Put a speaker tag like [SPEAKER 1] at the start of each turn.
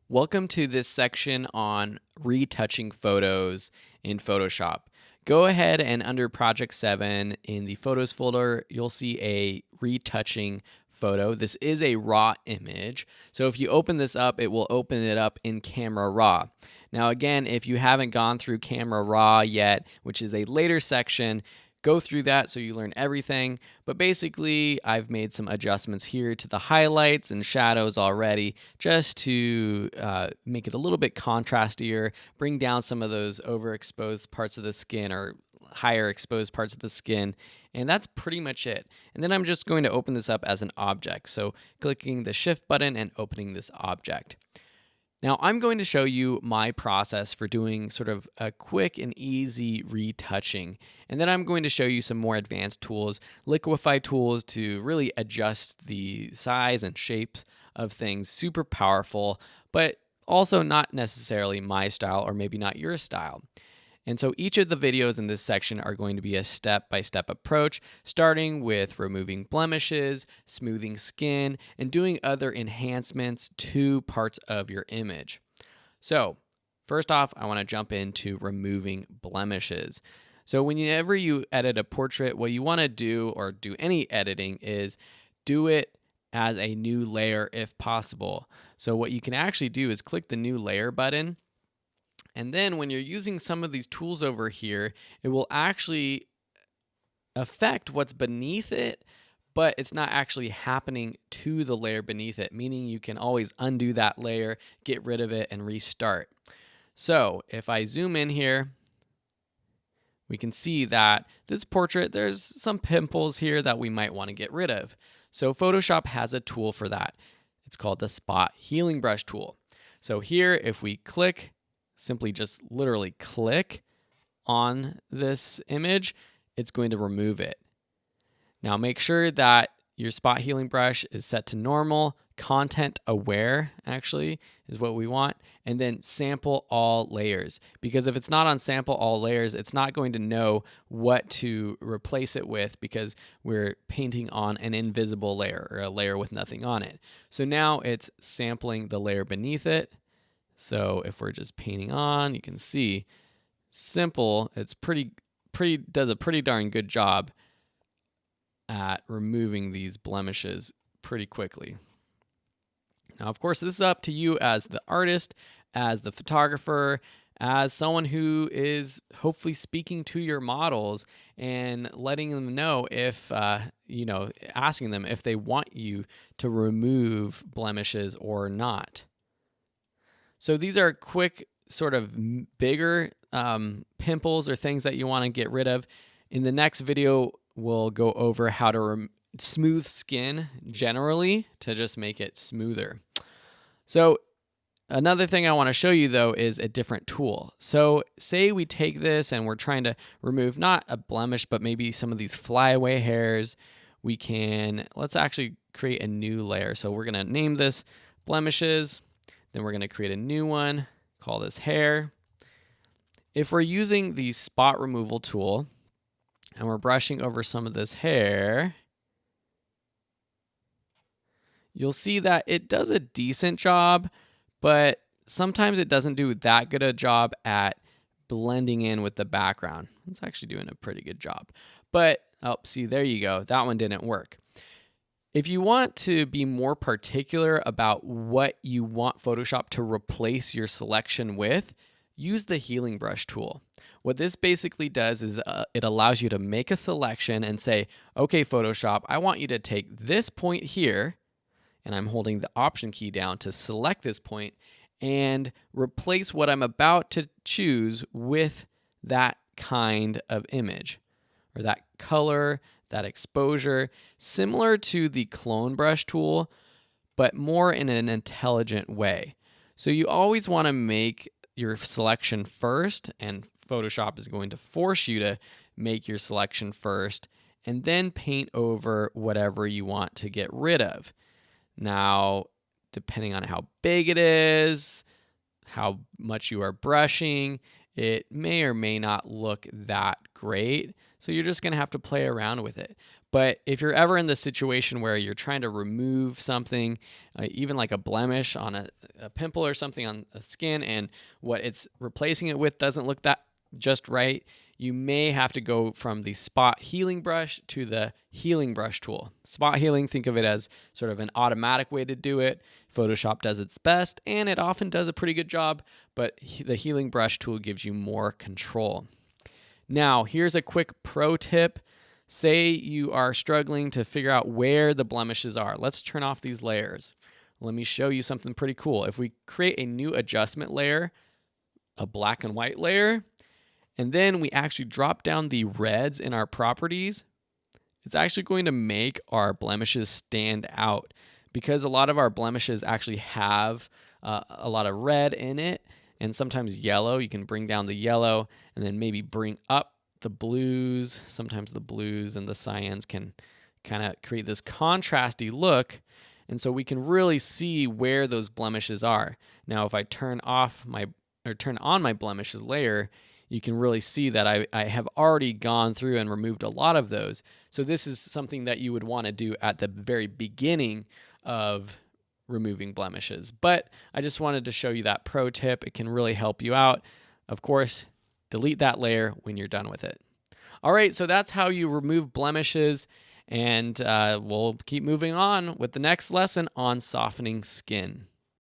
[SPEAKER 1] Welcome to this section on retouching photos in Photoshop. Go ahead and under Project 7 in the Photos folder, you'll see a retouching photo. This is a raw image. So if you open this up, it will open it up in Camera Raw. Now again, if you haven't gone through Camera Raw yet, which is a later section, go through that so you learn everything. But basically, I've made some adjustments here to the highlights and shadows already just to make it a little bit contrastier, bring down some of those overexposed parts of the skin or higher exposed parts of the skin. And that's pretty much it. And then I'm just going to open this up as an object. So clicking the Shift button and opening this object. Now I'm going to show you my process for doing sort of a quick and easy retouching. And then I'm going to show you some more advanced tools, liquify tools to really adjust the size and shapes of things. Super powerful, but also not necessarily my style or maybe not your style. And so each of the videos in this section are going to be a step-by-step approach, starting with removing blemishes, smoothing skin, and doing other enhancements to parts of your image. So first off, I want to jump into removing blemishes. So whenever you edit a portrait, what you want to do, or do any editing, is do it as a new layer if possible. So what you can actually do is click the new layer button. And then when you're using some of these tools over here, it will actually affect what's beneath it, but it's not actually happening to the layer beneath it, meaning you can always undo that layer, get rid of it, and restart. So if I zoom in here, we can see that this portrait, there's some pimples here that we might want to get rid of. So Photoshop has a tool for that. It's called the Spot Healing Brush tool. So here, if we click, simply just literally click on this image, it's going to remove it. Now make sure that your spot healing brush is set to normal, content aware actually is what we want, and then sample all layers. Because if it's not on sample all layers, it's not going to know what to replace it with because we're painting on an invisible layer or a layer with nothing on it. So now it's sampling the layer beneath it. So if we're just painting on, you can see simple, it's does a pretty darn good job at removing these blemishes pretty quickly. Now, of course, this is up to you as the artist, as the photographer, as someone who is hopefully speaking to your models and letting them know if, asking them if they want you to remove blemishes or not. So these are quick, sort of bigger pimples or things that you want to get rid of. In the next video, we'll go over how to smooth skin generally to just make it smoother. So another thing I want to show you, though, is a different tool. So say we take this and we're trying to remove not a blemish, but maybe some of these flyaway hairs. Let's actually create a new layer. So we're going to name this blemishes. Then we're going to create a new one, call this hair. If we're using the spot removal tool and we're brushing over some of this hair, you'll see that it does a decent job, but sometimes it doesn't do that good a job at blending in with the background. It's actually doing a pretty good job. But, see, there you go. That one didn't work. If you want to be more particular about what you want Photoshop to replace your selection with, use the healing brush tool. What this basically does is it allows you to make a selection and say, okay, Photoshop, I want you to take this point here, and I'm holding the Option key down to select this point, and replace what I'm about to choose with that kind of image, or that color, that exposure, similar to the clone brush tool, but more in an intelligent way. So you always want to make your selection first, and Photoshop is going to force you to make your selection first, and then paint over whatever you want to get rid of. Now, depending on how big it is, how much you are brushing, it may or may not look that great. So you're just going to have to play around with it. But if you're ever in the situation where you're trying to remove something, even like a blemish on a pimple or something on the skin, and what it's replacing it with doesn't look that just right, you may have to go from the spot healing brush to the healing brush tool. Spot healing, think of it as sort of an automatic way to do it. Photoshop does its best, and it often does a pretty good job, but the healing brush tool gives you more control. Now, here's a quick pro tip. Say you are struggling to figure out where the blemishes are. Let's turn off these layers. Let me show you something pretty cool. If we create a new adjustment layer, a black and white layer, and then we actually drop down the reds in our properties, it's actually going to make our blemishes stand out, because a lot of our blemishes actually have a lot of red in it, and sometimes yellow. You can bring down the yellow and then maybe bring up the blues. Sometimes the blues and the cyans can kind of create this contrasty look, and so we can really see where those blemishes are. Now, if I turn on my blemishes layer, you can really see that I have already gone through and removed a lot of those. So this is something that you would want to do at the very beginning of removing blemishes. But I just wanted to show you that pro tip. It can really help you out. Of course, delete that layer when you're done with it. All right, so that's how you remove blemishes, and we'll keep moving on with the next lesson on softening skin.